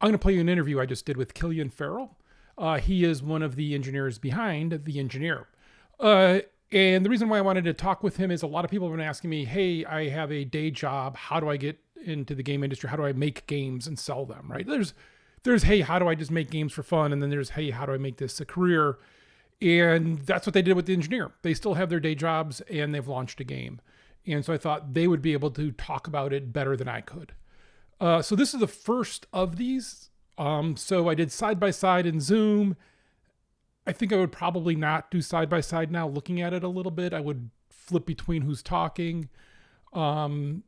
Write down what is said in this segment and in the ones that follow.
I'm going to play you an interview I just did with Farrell. He is one of the engineers behind the Enjenir. And the reason why I wanted to talk with him is a lot of people have been asking me, hey, I have a day job. How do I get into the game industry? How do I make games and sell them, right? There's, hey, how do I just make games for fun? And then there's, hey, how do I make this a career? And that's what they did with the Enjenir. They still have their day jobs and they've launched a game. And so I thought they would be able to talk about it better than I could. So this is the first of these. So I did side-by-side in Zoom. I think I would probably not do side-by-side now, looking at it a little bit. I would flip between who's talking. I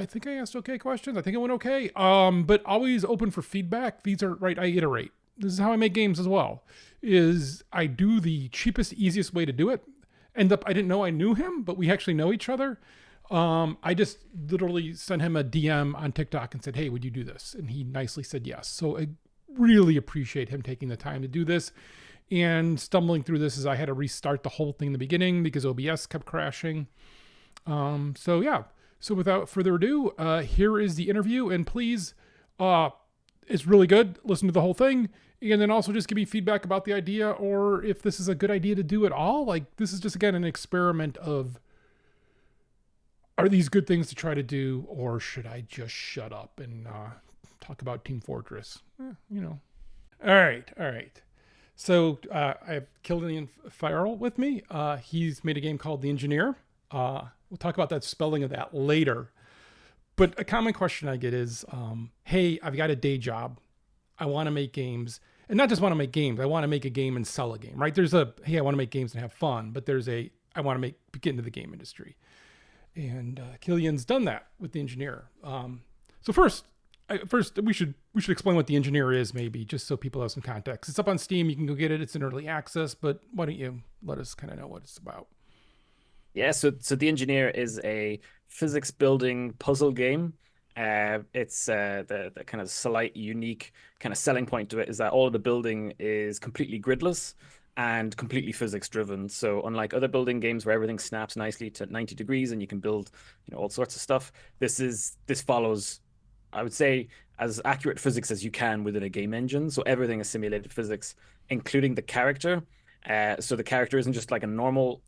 think I asked okay questions. I think it went okay. But always open for feedback. These are, right, I iterate. This is how I make games as well, is I do the cheapest, easiest way to do it. I didn't know I knew him, but we actually know each other. I just literally sent him a DM on TikTok and said, hey, would you do this? And he nicely said yes. So I really appreciate him taking the time to do this. And stumbling through this is I had to restart the whole thing in the beginning because OBS kept crashing. So yeah. So without further ado, here is the interview. And please, it's really good. Listen to the whole thing. And then also just give me feedback about the idea or if this is a good idea to do at all. Like, this is just, again, an experiment of, are these good things to try to do, or should I just shut up and talk about Team Fortress? All right. So I have Cillin Farrell with me. He's made a game called The Enjenir. We'll talk about that spelling of that later. But a common question I get is, hey, I've got a day job. I want to make games. And not just want to make games. I want to make a game and sell a game, right? There's hey, I want to make games and have fun. But there's I want to get into the game industry. And Cillin's done that with the Enjenir. So first we should explain what the Enjenir is, maybe, just so people have some context. It's up on Steam. You can go get it. It's in early access. But why don't you let us kind of know what it's about? Yeah, so the Enjenir is a physics building puzzle game. It's the kind of slight unique kind of selling point to it is that all of the building is completely gridless and completely physics driven. So unlike other building games where everything snaps nicely to 90 degrees and you can build, all sorts of stuff, this follows, I would say, as accurate physics as you can within a game engine. So everything is simulated physics, including the character. So the character isn't just like a normal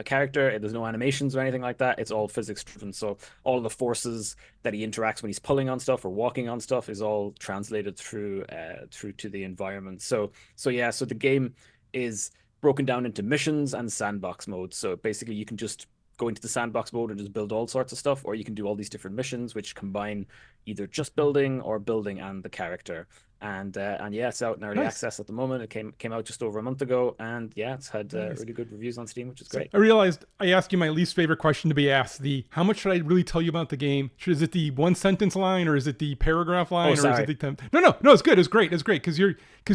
character. There's no animations or anything like that. It's all physics driven. So all of the forces that he interacts when he's pulling on stuff or walking on stuff is all translated through to the environment. So the game is broken down into missions and sandbox modes. So basically you can just go into the sandbox mode and just build all sorts of stuff, or you can do all these different missions which combine either just building or building and the character. And yeah, it's out in early access at the moment. It came out just over a month ago, and yeah, it's had really good reviews on Steam, which is great. I realized I asked you my least favorite question to be asked: how much should I really tell you about the game? Is it the one sentence line, or is it the paragraph line, or is it the No, it's good. It's great because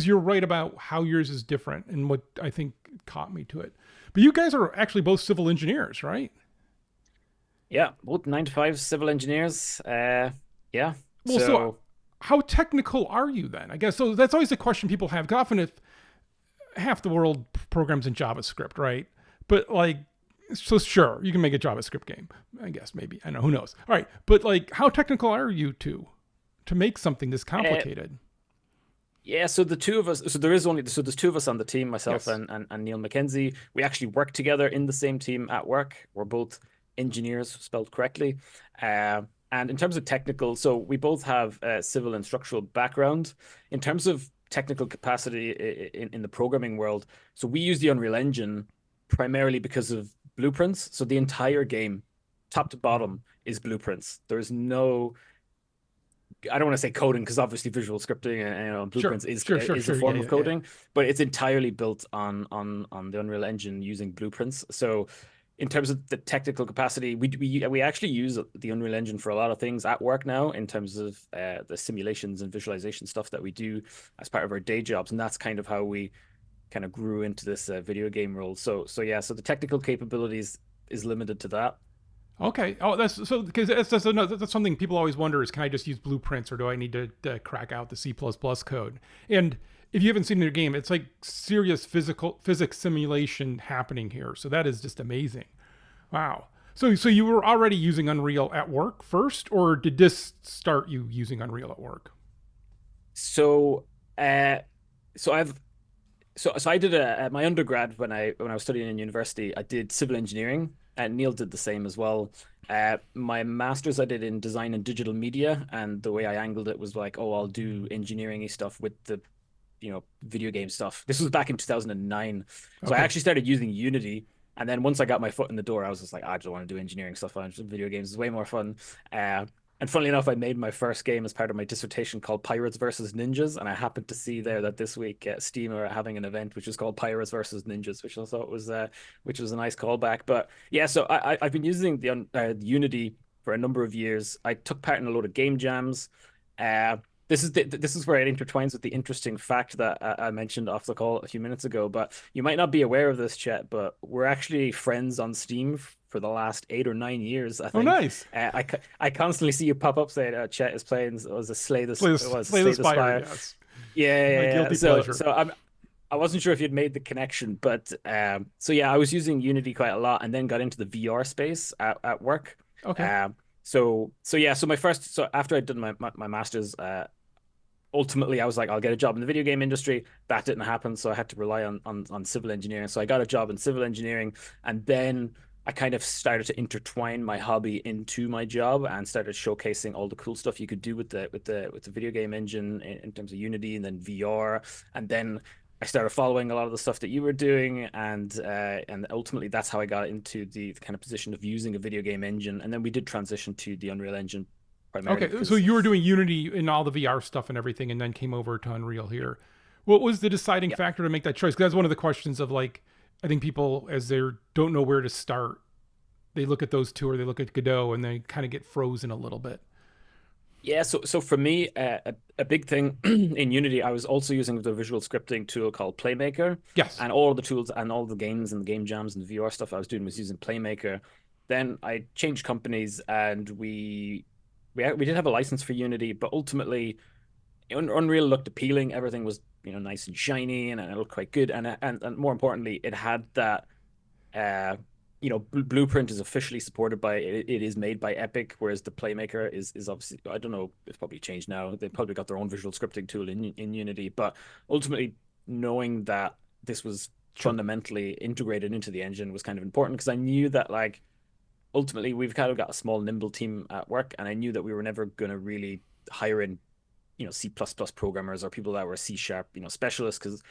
you're right about how yours is different, and what I think caught me to it. But you guys are actually both civil engineers, right? Yeah, both 9-to-5 civil engineers. Yeah. Well, so how technical are you then? I guess so. That's always the question people have. Often, if half the world programs in JavaScript, right? But so sure, you can make a JavaScript game. I guess maybe. I know. Who knows? All right, but how technical are you two to make something this complicated? Yeah, so the two of us. So there's two of us on the team, myself and Neil McKenzie. We actually work together in the same team at work. We're both engineers, spelled correctly. And in terms of technical, so we both have a civil and structural background. In terms of technical capacity in the programming world, so we use the Unreal Engine primarily because of blueprints. So the entire game, top to bottom, is blueprints. There's no, I don't want to say coding because obviously visual scripting and blueprints is a form of coding, but it's entirely built on the Unreal Engine using blueprints. So in terms of the technical capacity, we actually use the Unreal Engine for a lot of things at work now in terms of the simulations and visualization stuff that we do as part of our day jobs. And that's kind of how we kind of grew into this video game role. So the technical capabilities is limited to that. Okay. Oh, that's so because that's something people always wonder is, can I just use blueprints or do I need to crack out the C++ code? And if you haven't seen their game, it's like serious physics simulation happening here. So that is just amazing. Wow. So you were already using Unreal at work first, or did this start you using Unreal at work? So, uh, so I've so I did my undergrad when I was studying in university. I did civil engineering, and Neil did the same as well. My master's I did in design and digital media, and the way I angled it was like, oh, I'll do engineering stuff with the video game stuff. This was back in 2009. So I Okay. actually started using Unity. And then once I got my foot in the door, I was just like, I just want to do engineering stuff. Video games is way more fun. Uh, and funnily enough, I made my first game as part of my dissertation called Pirates versus Ninjas. And I happened to see there that this week Steam are having an event which is called Pirates versus Ninjas, which I thought was which was a nice callback. But yeah, so I've been using the Unity for a number of years. I took part in a load of game jams. Uh, this is where it intertwines with the interesting fact that I mentioned off the call a few minutes ago. But you might not be aware of this, Chet, but we're actually friends on Steam for the last 8 or 9 years, I Oh, think. nice. I constantly see you pop up saying Chet is playing was a Slay the Slay the Spire. Spire. Yes, Yeah, my yeah, yeah. guilty pleasure. I wasn't sure if you'd made the connection, but so yeah, I was using Unity quite a lot, and then got into the VR space at work. Okay. Um, so my first so after I did my master's, ultimately I was like, I'll get a job in the video game industry. That didn't happen, so I had to rely on civil engineering. So I got a job in civil engineering, and then I kind of started to intertwine my hobby into my job and started showcasing all the cool stuff you could do with the video game engine in terms of Unity and then VR. And then I started following a lot of the stuff that you were doing, and ultimately that's how I got into the kind of position of using a video game engine. And then we did transition to the Unreal Engine primarily Okay. So because you were doing Unity and all the VR stuff and everything, and then came over to Unreal here. What was the deciding yeah. factor to make that choice? Because that's one of the questions of like, I think people as they don't know where to start, they look at those two or they look at Godot and they kind of get frozen a little bit. Yeah, so for me, a big thing in Unity, I was also using the visual scripting tool called Playmaker, Yes. and all the tools and all the games and the game jams and the VR stuff I was doing was using Playmaker. Then I changed companies, and we did have a license for Unity, but ultimately Unreal looked appealing. Everything was nice and shiny, and it looked quite good, and more importantly, it had that uh Blueprint is officially supported by it is made by Epic, whereas the Playmaker is obviously, I don't know, it's probably changed now. They probably got their own visual scripting tool in Unity, but ultimately knowing that this was Sure. fundamentally integrated into the engine was kind of important, because I knew that, like, ultimately we've kind of got a small nimble team at work, and I knew that we were never going to really hire in C++ programmers or people that were C sharp, specialists, because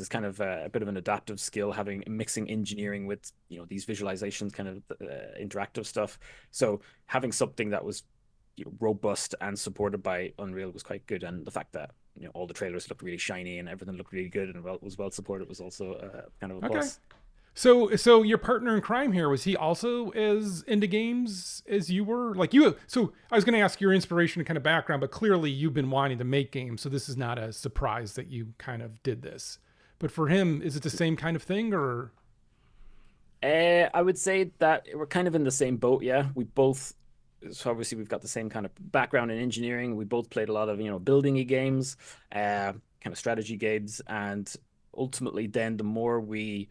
it's kind of a bit of an adaptive skill, having mixing engineering with these visualizations, kind of interactive stuff. So having something that was robust and supported by Unreal was quite good, and the fact that all the trailers looked really shiny and everything looked really good and was well supported was also kind of a Okay. plus. So your partner in crime here, was he also as into games as you were? Like you, so I was going to ask your inspiration and kind of background, but clearly you've been wanting to make games, so this is not a surprise that you kind of did this. But for him, is it the same kind of thing or? I would say that we're kind of in the same boat. Yeah, so obviously we've got the same kind of background in engineering. We both played a lot of building games, kind of strategy games, and ultimately then the more we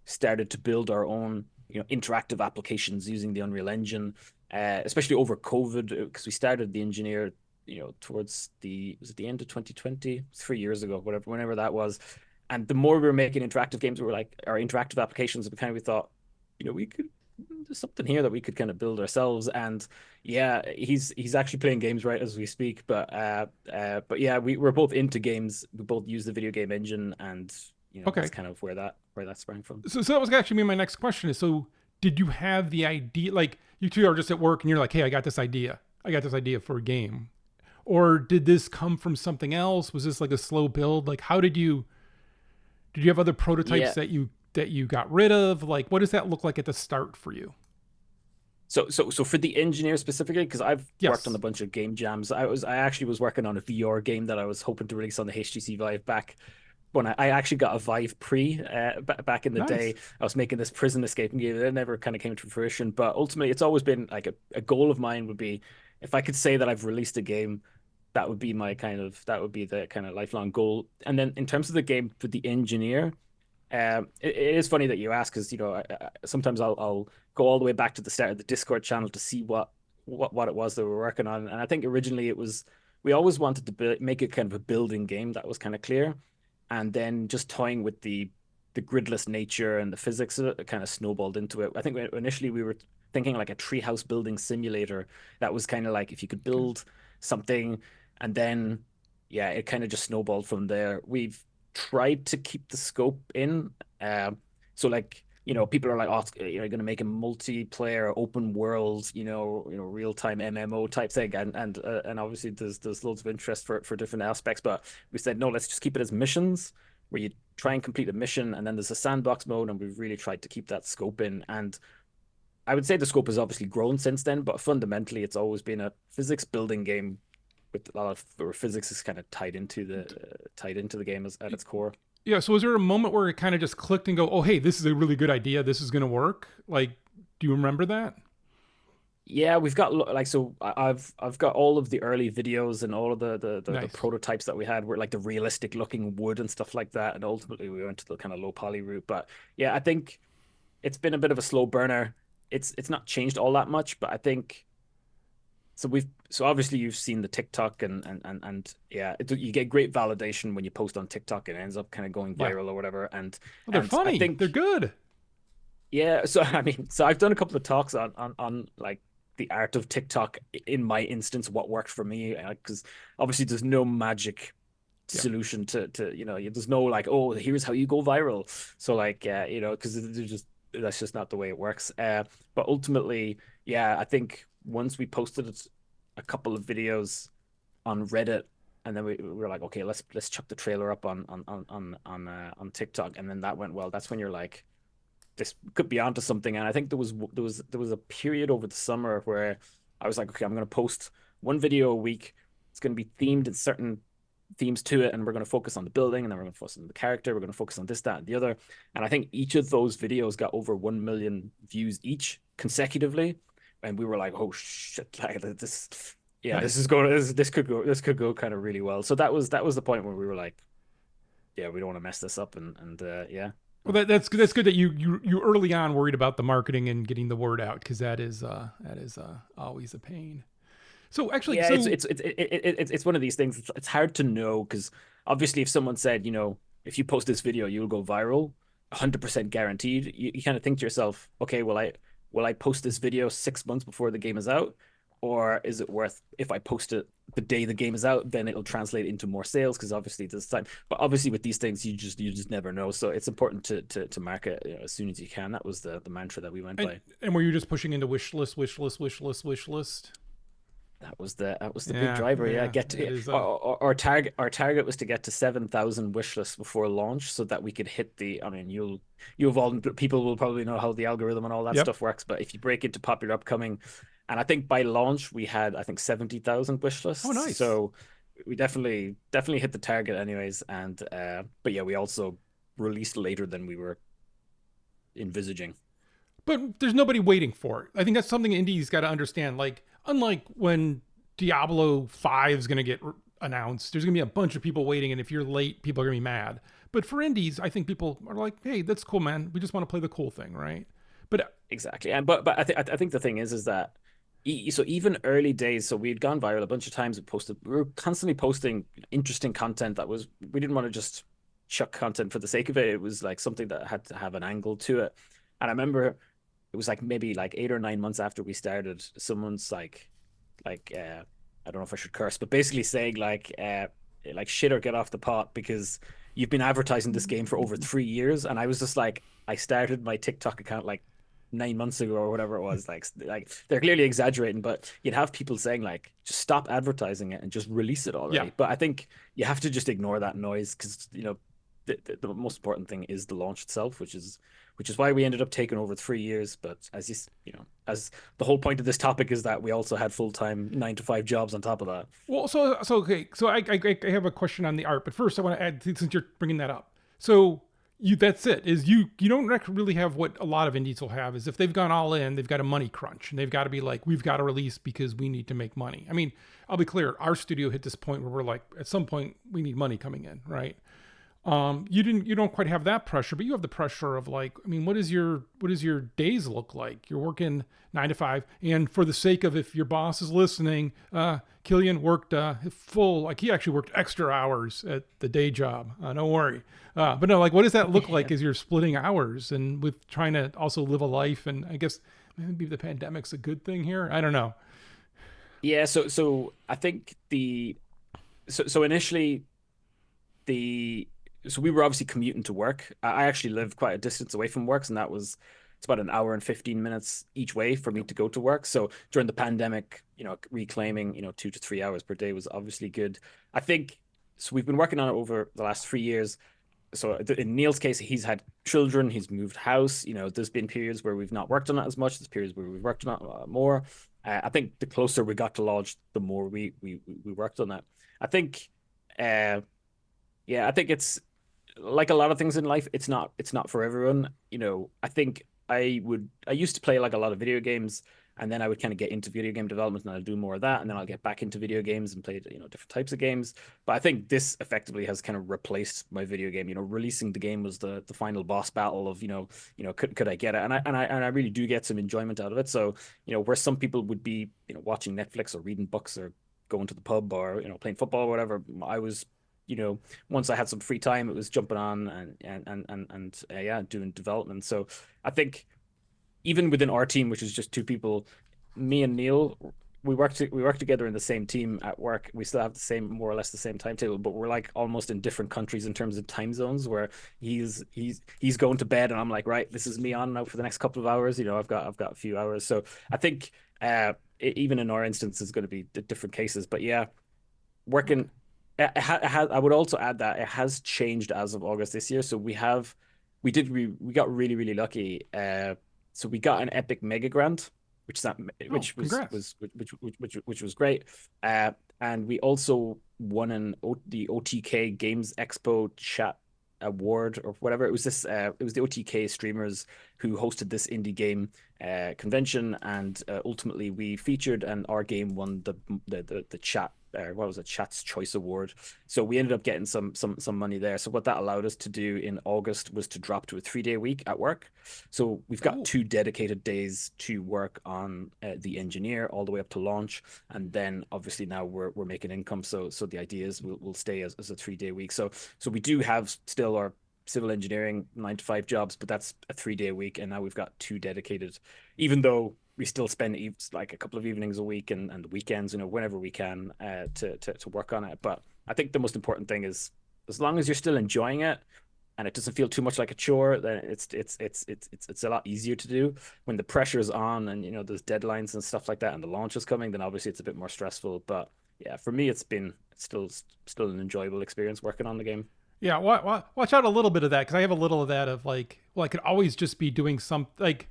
started to build our own interactive applications using the Unreal Engine, especially over COVID, because we started the Enjenir towards was it the end of 2020, 3 years ago, whenever that was. And the more we were making interactive games, we were like, our interactive applications, we thought, we could, there's something here that we could kind of build ourselves. And yeah, he's actually playing games right as we speak. But yeah, we're both into games. We both use the video game engine, and Okay. that's kind of where that sprang from. So that was actually me. My next question is: so did you have the idea? Like you two are just at work and you're like, "Hey, I got this idea. I got this idea for a game," or did this come from something else? Was this like a slow build? Like, how did you have other prototypes Yeah. that you got rid of? Like, what does that look like at the start for you? So for the Engineer specifically, because I've worked on Yes. a bunch of game jams. I actually was working on a VR game that I was hoping to release on the HTC Vive back when I actually got a Vive Pre back in the Nice. day. I was making this prison escaping game that never kind of came to fruition. But ultimately, it's always been like a goal of mine would be, if I could say that I've released a game, that would be the kind of lifelong goal. And then in terms of the game for the Engineer, It is funny that you ask because sometimes I'll go all the way back to the start of the Discord channel to see what it was that we were working on, and I think originally it was we always wanted to make it kind of a building game that was kind of clear, and then just toying with the gridless nature and the physics of it kind of snowballed into it. I think initially we were thinking like a treehouse building simulator that was kind of like if you could Okay. build something, and then yeah, it kind of just snowballed from there. We've tried to keep the scope in. So like, people are like, oh, you're going to make a multiplayer open world, real time MMO type thing, and obviously there's loads of interest for different aspects. But we said no, let's just keep it as missions where you try and complete a mission, and then there's a sandbox mode, and we've really tried to keep that scope in. And I would say the scope has obviously grown since then, but fundamentally, it's always been a physics building game with a lot of where physics is kind of tied into the game at its core. Yeah. So was there a moment where it kind of just clicked and go, oh, hey, this is a really good idea. This is going to work. Like, do you remember that? Yeah, we've got like so I've got all of the early videos and all of the Nice. prototypes that we had were like the realistic looking wood and stuff like that, and ultimately we went to the kind of low poly route. But yeah, I think it's been a bit of a slow burner. It's not changed all that much, but I think so obviously you've seen the TikTok and yeah, you get great validation when you post on TikTok and it ends up kind of going Yeah. viral or whatever. And Well, they're and I funny. They're think good. yeah, so I mean, so I've done a couple of talks on like the art of TikTok in my instance, what worked for me, because obviously there's no magic Yeah. solution to there's no like, oh, here's how you go viral. So like because that's just not the way it works. But ultimately, yeah, I think once we posted a couple of videos on Reddit, and then we were like, okay, let's chuck the trailer up on TikTok, and then that went well. That's when you're like, this could be onto something. And I think there was a period over the summer where I was like, okay, I'm going to post one video a week. It's going to be themed in certain themes to it, and we're going to focus on the building, and then we're going to focus on the character. We're going to focus on this, that, and the other. And I think each of those videos got over 1 million views each consecutively, and we were like, oh shit, like this. Yeah, this Nice. is going. This could go kind of really well. So that was the point where we were like, yeah, we don't want to mess this up, and yeah. Well, that's good that you early on worried about the marketing and getting the word out because that is always a pain. So actually, Yeah, it's so it's it's it's one of these things. It's hard to know because obviously, if someone said, if you post this video, you'll go viral, 100% guaranteed. You kind of think to yourself, okay, will I post this video 6 months before the game is out, or is it worth if I post it the day the game is out, then it'll translate into more sales because obviously this time. But obviously, with these things, you just never know. So it's important to market as soon as you can. That was the mantra that we went and by. and were you just pushing into wish list, wish list, wish list, wish list? That was the big Yeah, driver. Yeah, yeah, get to it is. our target was to get to 7,000 wish lists before launch, so that we could hit the. I mean, you've all people will probably know how the algorithm and all that Yep. stuff works, but if you break into popular upcoming, and I think by launch we had 70,000 wish Oh, lists, nice. so we definitely hit the target anyways. And but yeah, we also released later than we were envisaging. But there's nobody waiting for it. I think that's something indies got to understand. Like, unlike when Diablo 5 is going to get announced, there's going to be a bunch of people waiting, and if you're late, people are going to be mad. But for indies, I think people are like, "Hey, that's cool, man. We just want to play the cool thing, right?" But Exactly. And but I think the thing is that so even early days, so we'd gone viral a bunch of times. We were constantly posting interesting content that was we didn't want to just chuck content for the sake of it. It was like something that had to have an angle to it. And I remember it was like maybe like 8 or 9 months after we started, someone's like I don't know if I should curse, but basically saying like shit or get off the pot because you've been advertising this game for over 3 years. And I was just like, I started my TikTok account like 9 months ago or whatever it was. Like they're clearly exaggerating, but you'd have people saying like, just stop advertising it and just release it yeah, already. But I think you have to just ignore that noise because the most important thing is the launch itself, which is why we ended up taking over 3 years. But as the whole point of this topic is that we also had full-time 9 to 5 jobs on top of that. well, so okay, so I have a question on the art, but first I want to add since you're bringing that up. So that's it. Is you don't really have what a lot of indies will have is if they've gone all in, they've got a money crunch and they've got to be like, we've got to release because we need to make money. I mean, I'll be clear, our studio hit this point where we're like, at some point we need money coming in, right? You don't quite have that pressure, but you have the pressure of like, I mean, what does your days look like? You're working 9 to 5, and for the sake of, if your boss is listening, Killian worked full, like he actually worked extra hours at the day job. Don't worry. But no, like, what does that look like as you're splitting hours and with trying to also live a life? And I guess maybe the pandemic's a good thing here. I don't know. Yeah, so I think so initially the so we were obviously commuting to work. I actually live quite a distance away from work, and it's about an hour and 15 minutes each way for me to go to work. So during the pandemic, reclaiming, 2 to 3 hours per day was obviously good. I think so. We've been working on it over the last 3 years. So in Neil's case, he's had children, he's moved house. There's been periods where we've not worked on it as much. There's periods where we've worked on it a lot more. I think the closer we got to launch, the more we worked on that. I think, yeah, I think it's like a lot of things in life. It's not for everyone. I think I used to play like a lot of video games, and then I would kind of get into video game development, and I'll do more of that, and then I'll get back into video games and play different types of games. But I think this effectively has kind of replaced my video game. Releasing the game was the final boss battle of could I get it, and I really do get some enjoyment out of it. So where some people would be watching Netflix or reading books or going to the pub or playing football or whatever, I was once I had some free time, it was jumping on and yeah, doing development. So I think even within our team, which is just two people, me and Neil, we work together in the same team at work. We still have the same, more or less the same timetable, but we're like almost in different countries in terms of time zones. Where he's going to bed, and I'm like, right, this is me on now for the next couple of hours. I've got a few hours. So I think even in our instance, is going to be different cases. But yeah, working. I would also add that it has changed as of August this year. So we got really really lucky. So we got an Epic Mega Grant, which that which Congrats. which was great. And we also won the OTK Games Expo Chat Award or whatever. It was it was the OTK streamers who hosted this indie game convention, and ultimately we featured, and our game won the chat. What was it? Chat's Choice Award. So we ended up getting some money there. So what that allowed us to do in August was to drop to a 3-day week at work. So we've got 2 dedicated days to work on the Enjenir all the way up to launch, and then obviously now we're making income. So the idea is we'll stay as a 3-day week. So we do have still our civil engineering 9 to 5 jobs, but that's a 3-day week, and now we've got 2 dedicated. Even though we still spend like a couple of evenings a week and weekends, whenever we can, to work on it. But I think the most important thing is, as long as you're still enjoying it and it doesn't feel too much like a chore, then it's a lot easier to do. When the pressure is on and there's deadlines and stuff like that, and the launch is coming, then obviously it's a bit more stressful. But yeah, for me, it's still an enjoyable experience working on the game. Yeah, watch out a little bit of that, because I have a little of that of like, well, I could always just be doing some, like,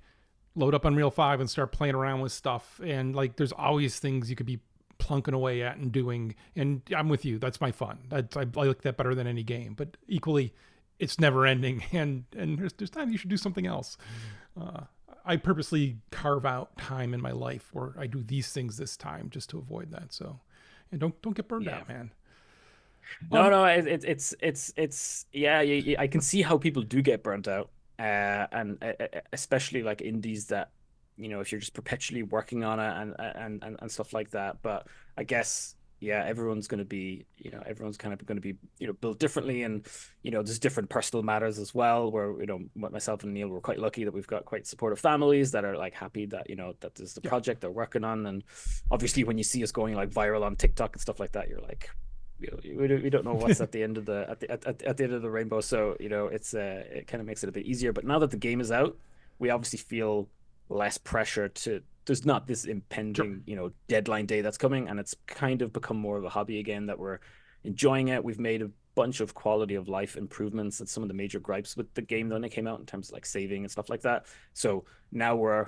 load up Unreal 5 and start playing around with stuff, and like there's always things you could be plunking away at and doing, and I'm with you, that's my fun. I like that better than any game, but equally it's never ending, and there's time you should do something else. I purposely carve out time in my life where I do these things this time just to avoid that. So, and don't get burned out, man. No, it's yeah, I can see how people do get burnt out, and especially like indies that, if you're just perpetually working on it and stuff like that. But I guess, yeah, everyone's kind of going to be built differently, and there's different personal matters as well. Where myself and Neil, we're quite lucky that we've got quite supportive families that are like happy that that there's the project they're working on, and obviously when you see us going like viral on TikTok and stuff like that, you're like, we don't know what's at the end of at the end of the rainbow. So it kind of makes it a bit easier. But now that the game is out, we obviously feel less pressure to. There's not this impending deadline day that's coming, and it's kind of become more of a hobby again, that we're enjoying it. We've made a bunch of quality of life improvements, and some of the major gripes with the game when it came out in terms of like saving and stuff like that. So now we're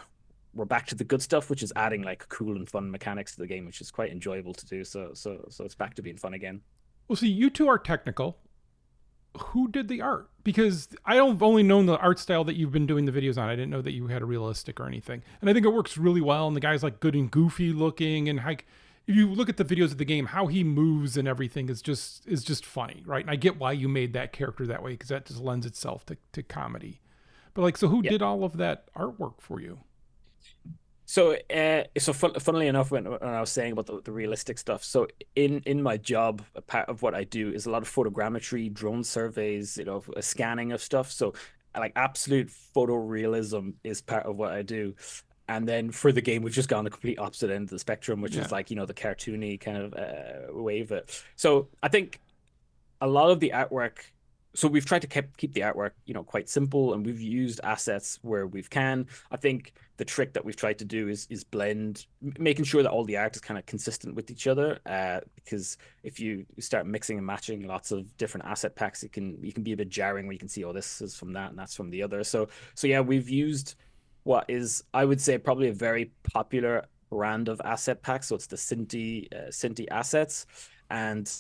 back to the good stuff, which is adding like cool and fun mechanics to the game, which is quite enjoyable to do. So it's back to being fun again. Well, see, you two are technical. Who did the art? Because I don't only known the art style that you've been doing the videos on. I didn't know that you had a realistic or anything. And I think it works really well. And the guy's like good and goofy looking, and like if you look at the videos of the game, how he moves and everything is just funny, right? And I get why you made that character that way, because that just lends itself to comedy. But like, so who Yeah. did all of that artwork for you? Funnily enough, when I was saying about the realistic stuff, so in my job, a part of what I do is a lot of photogrammetry, drone surveys, scanning of stuff. So like absolute photorealism is part of what I do. And then for the game, we've just gone the complete opposite end of the spectrum, which Yeah. is like, the cartoony kind of wave it. So I think a lot of the artwork, so we've tried to keep the artwork quite simple, and we've used assets where we've can. I think the trick that we've tried to do is blend, making sure that all the art is kind of consistent with each other, because if you start mixing and matching lots of different asset packs, you can be a bit jarring, where you can see, oh, this is from that and that's from the other. So yeah, we've used what is, I would say, probably a very popular brand of asset pack. So it's the Cinti assets. And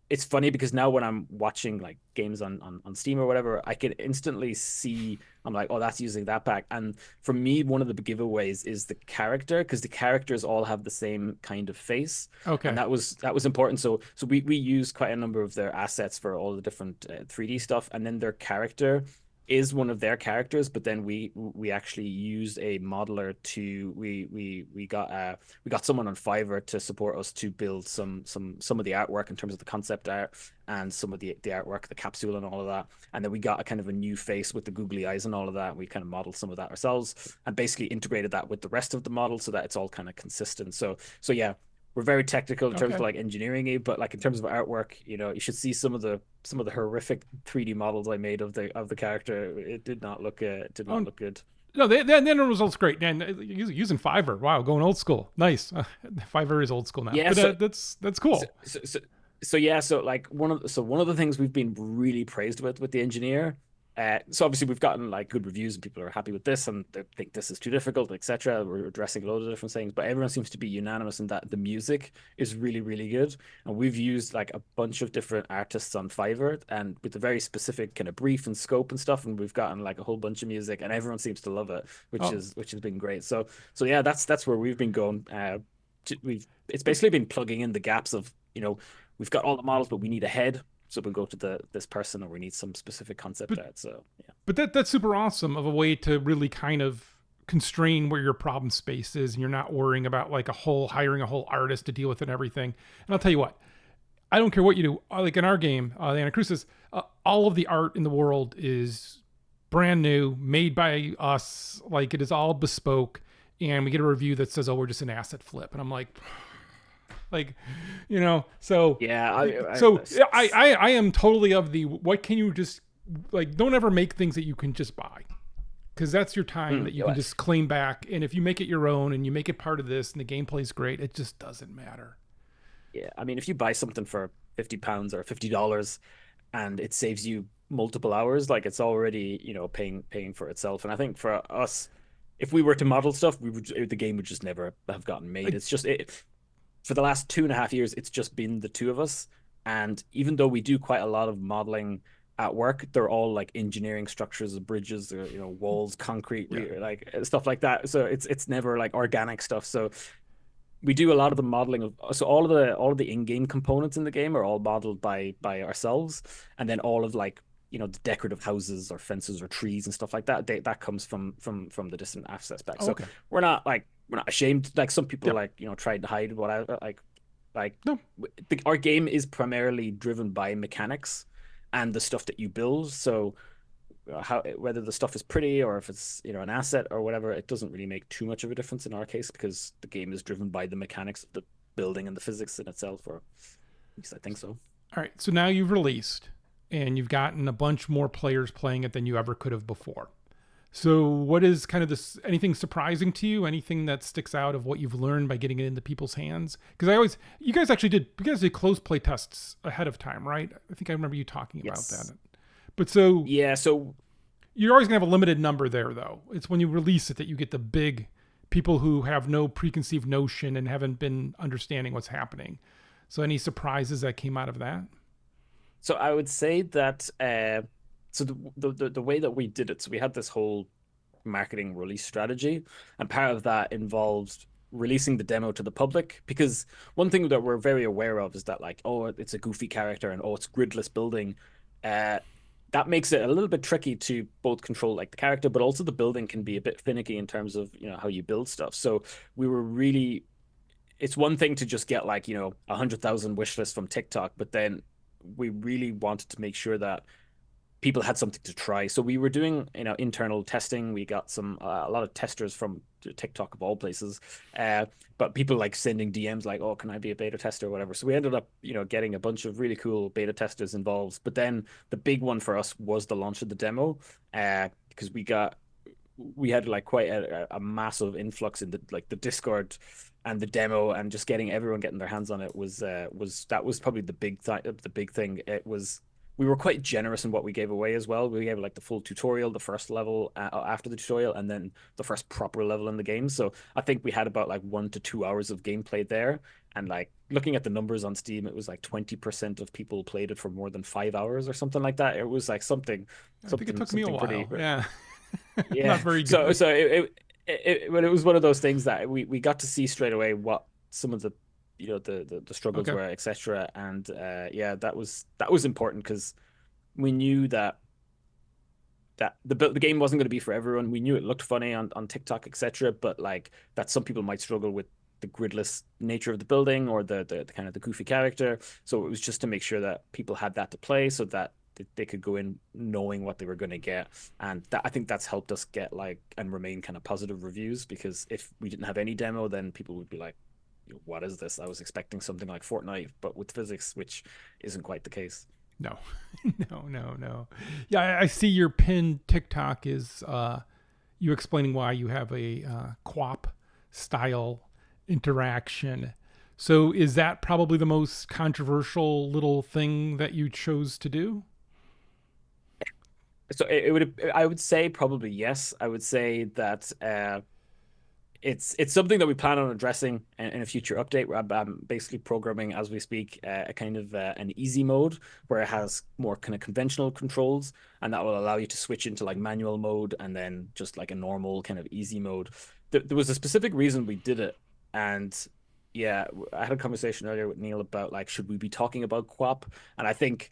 it's funny because now when I'm watching like games on Steam or whatever, I can instantly see, I'm like, oh, that's using that pack. And for me, one of the giveaways is the character, because the characters all have the same kind of face, and Okay. that was important. So we use quite a number of their assets for all the different 3D stuff, and then their character is one of their characters, but then we actually used a modeler to we got someone on Fiverr to support us to build some of the artwork in terms of the concept art, and some of the artwork, the capsule and all of that. And then we got a kind of a new face with the googly eyes and all of that. We kind of modeled some of that ourselves and basically integrated that with the rest of the model so that it's all kind of consistent. So yeah, we're very technical in terms of Okay. like engineering it, but like in terms of artwork, you should see some of the horrific 3D models I made of the character. It did not Oh look good. no, the end result's great. And using Fiverr, wow, going old school, nice. Fiverr is old school now, Yeah, but so that's so, cool. so, so, so yeah, so like one of the things we've been really praised with the engineer. So obviously we've gotten like good reviews, and people are happy with this, and they think this is too difficult, etc. We're addressing a load of different things, but everyone seems to be unanimous in that the music is really, really good. And we've used like a bunch of different artists on Fiverr, and with a very specific kind of brief and scope and stuff, and we've gotten like a whole bunch of music, and everyone seems to love it, which Oh, is which has been great. So yeah, that's where we've been going. We've It's but basically been plugging in the gaps of, we've got all the models, but we need a head. So we'll go to this person, or we need some specific concept but art. So yeah. but that's super awesome of a way to really kind of constrain where your problem space is, and you're not worrying about like hiring a whole artist to deal with it and everything. And I'll tell you what, I don't care what you do. Like in our game, the Anacrusis, all of the art in the world is brand new, made by us. Like it is all bespoke, and we get a review that says, "Oh, we're just an asset flip," and I'm like, so Yeah, so I am totally of the what can you just like don't ever make things that you can just buy, because that's your time that you can yeah, just claim back. And if you make it your own and you make it part of this and the gameplay's great, it just doesn't matter. yeah. I mean, if you buy something for £50 or $50, and it saves you multiple hours, like it's already, paying for itself. And I think for us, if we were to model stuff, the game would just never have gotten made. Like, It's just for the last 2.5 years, it's just been the two of us. And even though we do quite a lot of modeling at work, they're all like engineering structures of bridges, or walls, concrete, yeah. like stuff like that. So it's never like organic stuff. So we do a lot of the modeling of, so all of the in-game components in the game are all modeled by ourselves, and then all of like, the decorative houses or fences or trees and stuff like that, that comes from the distant assets back. Oh, So okay. we're not ashamed, like some people Yeah. like, try to hide what I like No. our game is primarily driven by mechanics and the stuff that you build. So how, whether the stuff is pretty or if it's, an asset or whatever, it doesn't really make too much of a difference in our case, because the game is driven by the mechanics of the building and the physics in itself, or at least I think so. All right. So now you've released, and you've gotten a bunch more players playing it than you ever could have before. So, what is kind of this? Anything surprising to you? Anything that sticks out of what you've learned by getting it into people's hands? Because you guys did closed play tests ahead of time, right? I think I remember you talking about that. Yes. But so Yeah, so you're always gonna have a limited number there, though. It's when you release it that you get the big people who have no preconceived notion and haven't been understanding what's happening. So, any surprises that came out of that? so I would say that so the way that we did it, so we had this whole marketing release strategy, and part of that involved releasing the demo to the public, because one thing that we're very aware of is that, like, oh, it's a goofy character, and oh, it's gridless building. Uh, that makes it a little bit tricky to both control like the character, but also the building can be a bit finicky in terms of, how you build stuff. So we were really, it's one thing to just get like, 100,000 wish lists from TikTok, but then we really wanted to make sure that people had something to try. So we were doing, internal testing. We got a lot of testers from TikTok of all places, but people like sending DMs like, "Oh, can I be a beta tester or whatever?" So we ended up, getting a bunch of really cool beta testers involved. But then the big one for us was the launch of the demo, because we had like quite a massive influx in the Discord and the demo, and just getting everyone getting their hands on it was probably the big thing. It was, we were quite generous in what we gave away as well. We gave like the full tutorial, the first level after the tutorial, and then the first proper level in the game. So I think we had about like 1 to 2 hours of gameplay there. And like looking at the numbers on Steam, it was like 20% of people played it for more than 5 hours or something like that. It was like something, I think it took me a something pretty, while. Yeah. Not yeah. very So good. so but it was one of those things that we got to see straight away what some of the, the struggles Okay. were, etc. And yeah, that was important, because we knew that the game wasn't going to be for everyone. We knew it looked funny on TikTok, etc., but like that some people might struggle with the gridless nature of the building, or the kind of the goofy character. So it was just to make sure that people had that to play, so that they could go in knowing what they were going to get. And I think that's helped us get like and remain kind of positive reviews, because if we didn't have any demo, then people would be like, what is this? I was expecting something like Fortnite but with physics, which isn't quite the case. No, no, no, no. Yeah, I see your pinned TikTok is you explaining why you have a Quap style interaction. So is that probably the most controversial little thing that you chose to do? So I would say probably yes. I would say that it's something that we plan on addressing in a future update. Where I'm basically programming as we speak a kind of an easy mode, where it has more kind of conventional controls, and that will allow you to switch into like manual mode, and then just like a normal kind of easy mode. There was a specific reason we did it, and yeah, I had a conversation earlier with Neil about like, should we be talking about QWOP? And I think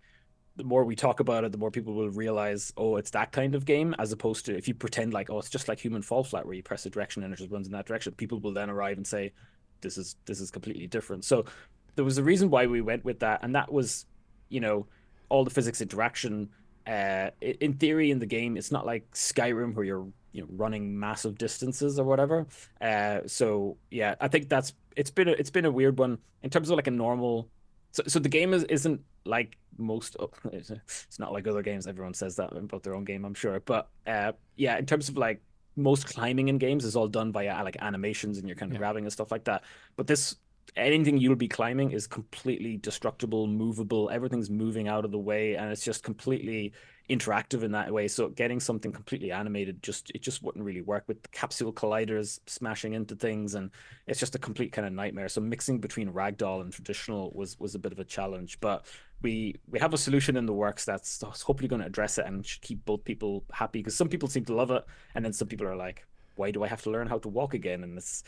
the more we talk about it, the more people will realize, oh, it's that kind of game, as opposed to if you pretend like, oh, it's just like Human Fall Flat, where you press a direction and it just runs in that direction. People will then arrive and say, this is completely different. So there was a reason why we went with that, and that was, you know, all the physics interaction. In theory, in the game, it's not like Skyrim where you're, running massive distances or whatever. So yeah, I think it's been a weird one in terms of like a normal. So the game isn't like most. It's not like other games. Everyone says that about their own game, I'm sure. But yeah, in terms of like most climbing in games is all done via like animations, and you're kind of Yeah. grabbing and stuff like that. But this, anything you'll be climbing is completely destructible, movable. Everything's moving out of the way, and it's just completely interactive in that way. So getting something completely animated, it just wouldn't really work with the capsule colliders smashing into things, and it's just a complete kind of nightmare. So mixing between ragdoll and traditional was a bit of a challenge, but we have a solution in the works that's hopefully going to address it and should keep both people happy, because some people seem to love it, and then some people are like, why do I have to learn how to walk again? And it's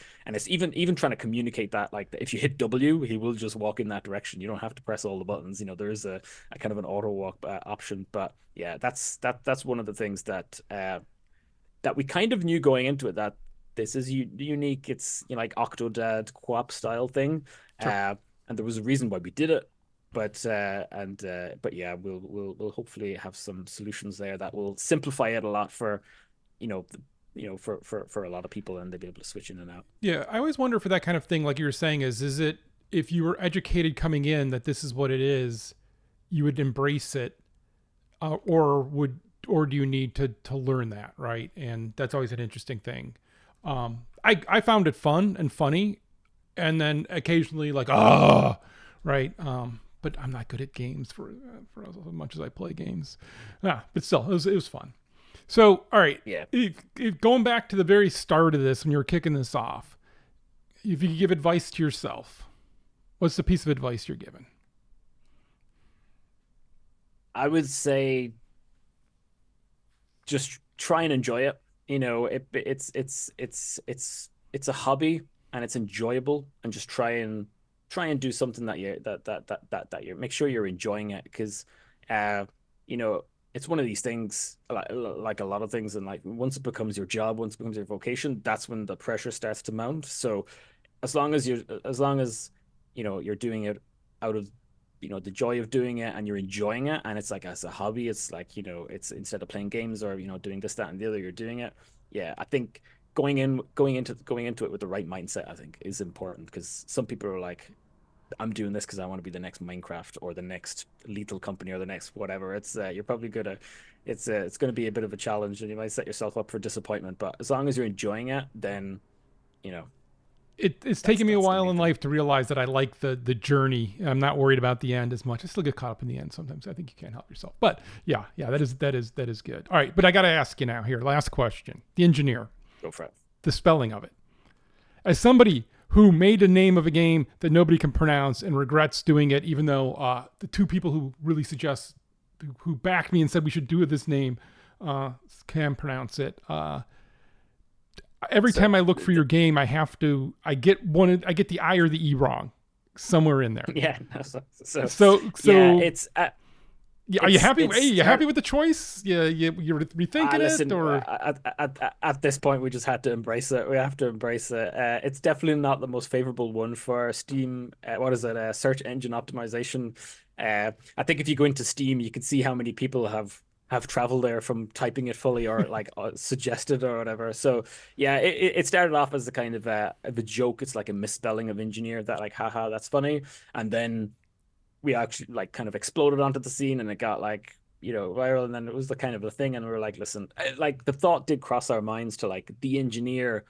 even trying to communicate that, like, if you hit W, he will just walk in that direction. You don't have to press all the buttons. There is a kind of an auto walk option. But yeah, that's one of the things that we kind of knew going into it, that this is unique. It's, like Octodad Quap style thing, Sure. and there was a reason why we did it. But yeah, we'll hopefully have some solutions there that will simplify it a lot for, you know for a lot of people, and they'll be able to switch in and out. Yeah, I always wonder for that kind of thing, like you were saying, is it if you were educated coming in that this is what it is, you would embrace it, or do you need to learn that, right? And that's always an interesting thing. I found it fun and funny, and then occasionally like right. But I'm not good at games for as much as I play games. Yeah, but still, it was fun. So, all right, Yeah, if going back to the very start of this when you were kicking this off, if you could give advice to yourself, what's the piece of advice you're giving? I would say just try and enjoy it. It's a hobby. and it's enjoyable, and just try and do something that you make sure you're enjoying it, because uh you know it's one of these things, like a lot of things, and like once it becomes your job, once it becomes your vocation, that's when the pressure starts to mount. So as long as you're doing it out of the joy of doing it, and you're enjoying it, and it's like as a hobby, it's like it's instead of playing games or doing this, that, and the other, you're doing it. Yeah, I think going into it with the right mindset, I think, is important, because some people are like, I'm doing this because I want to be the next Minecraft or the next Lethal Company or the next whatever. It's you're probably gonna it's going to be a bit of a challenge, and you might set yourself up for disappointment, but as long as you're enjoying it, then you know It's that's taken me a that's the while main in thing. life to realize that I like the journey. I'm not worried about the end as much. I still get caught up in the end sometimes. I think you can't help yourself. But yeah, that is good. All right, but I got to ask you now here. Last question. The engineer, Go for it. the spelling of it. As somebody who made a name of a game that nobody can pronounce and regrets doing it, even though the two people who really who backed me and said we should do this name, can pronounce it. Every So time I look for your game, I get the I or the E wrong somewhere in there. yeah, no, so yeah, So yeah, are you happy? Hey, it's you happy with the choice? You're rethinking it, listen, or at this point, we just had to embrace it. We have to embrace it. It's definitely not the most favorable one for Steam. What is it? Search engine optimization. I think if you go into Steam, you can see how many people have traveled there from typing it fully, or like suggested or whatever. So yeah, it started off as a kind of a joke. It's like a misspelling of engineer, that like, haha, that's funny. And then we actually like kind of exploded onto the scene, and it got like viral, and then it was the kind of a thing, and we were like, listen, like the thought did cross our minds to like the engineer,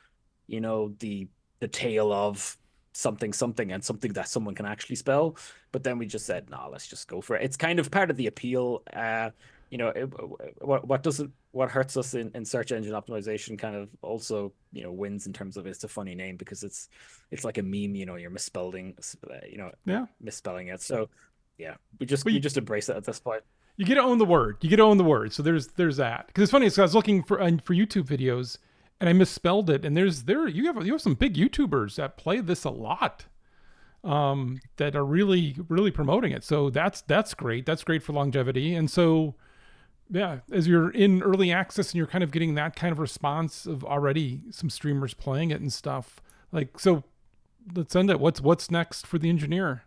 the tale of something something, and something that someone can actually spell. But then we just said, no, let's just go for it. It's kind of part of the appeal. What hurts us in search engine optimization kind of also wins, in terms of it's a funny name, because it's like a meme. You're yeah. misspelling it. So yeah, But we just embrace it at this point. you get to own the word. You get to own the word. So there's that. Because it's funny. So I was looking for YouTube videos, and I misspelled it. And you have some big YouTubers that play this a lot. That are really really promoting it. So that's great. That's great for longevity. And so yeah, as you're in early access and you're kind of getting that kind of response of already some streamers playing it and stuff. Like, so let's end it. What's next for the engineer?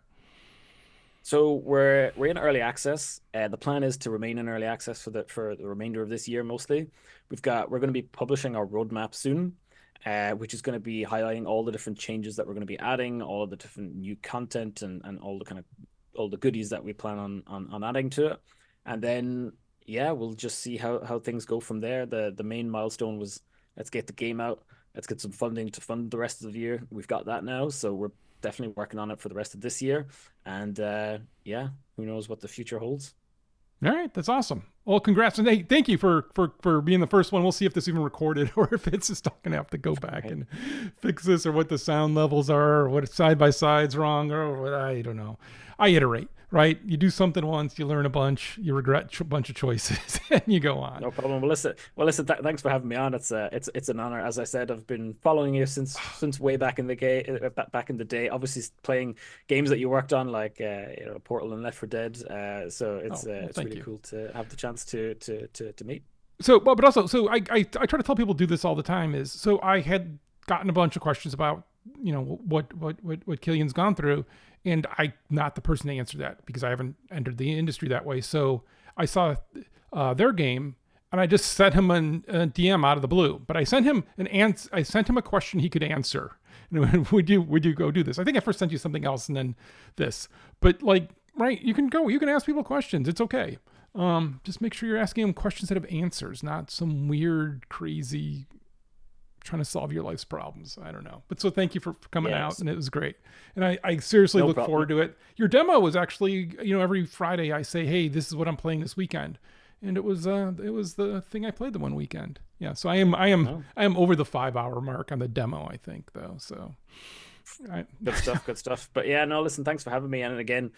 So we're in early access. The plan is to remain in early access for the remainder of this year mostly. We're going to be publishing our roadmap soon, which is going to be highlighting all the different changes that we're going to be adding, all of the different new content, and all the kind of all the goodies that we plan on adding to it. And then yeah, we'll just see how things go from there. The main milestone was, let's get the game out. Let's get some funding to fund the rest of the year. We've got that now, so we're definitely working on it for the rest of this year. And yeah, who knows what the future holds. All right, that's awesome. Well, congrats, and hey, thank you for being the first one. We'll see if this even recorded, or if it's just not gonna have to go back Right. and fix this, or what the sound levels are, or what side by side's wrong, or what, I don't know. I iterate, right? You do something once, you learn a bunch, you regret a bunch of choices, and you go on. No problem. Well, listen. Thanks for having me on. It's an honor. As I said, I've been following you since way back in the back in the day. Obviously, playing games that you worked on, like Portal and Left 4 Dead. So Oh, well, it's thank really you. cool to have the chance to meet. So, but also, so I try to tell people do this all the time. Is so I had gotten a bunch of questions about what Killian's gone through, and I'm not the person to answer that because I haven't entered the industry that way. So I saw their game, and I just sent him a DM out of the blue. But I sent him I sent him a question he could answer. And would you go do this? I think I first sent you something else and then this. But like, right, you can ask people questions. It's okay. Just make sure you're asking them questions that have answers, not some weird, crazy trying to solve your life's problems. I don't know. But so thank you for coming out, Yes, and it was great. And I seriously no look problem. forward to it. Your demo was actually, every Friday I say, hey, this is what I'm playing this weekend. And it was the thing I played the one weekend. Yeah. So Oh, I am over the 5 hour mark on the demo, I think, though. So I, good stuff. Good stuff. But yeah, no, listen. Thanks for having me. And again,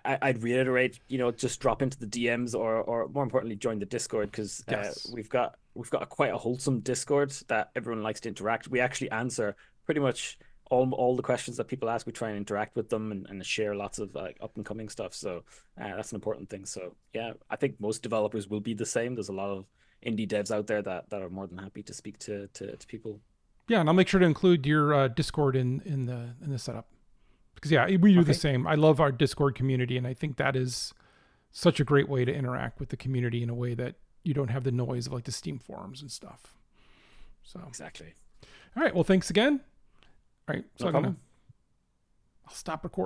I'd reiterate, just drop into the DMs, or more importantly, join the Discord, because yes. we've got quite a wholesome Discord that everyone likes to interact. We actually answer pretty much all the questions that people ask, we try and interact with them and share lots of up and coming stuff. So that's an important thing. So yeah, I think most developers will be the same. There's a lot of indie devs out there that are more than happy to speak to people. Yeah, and I'll make sure to include your Discord in the setup, because yeah, we do the Okay. same. I love our Discord community, and I think that is such a great way to interact with the community in a way that you don't have the noise of like the Steam forums and stuff. So Exactly. all right, well, thanks again. All right, so No problem. I'll stop recording.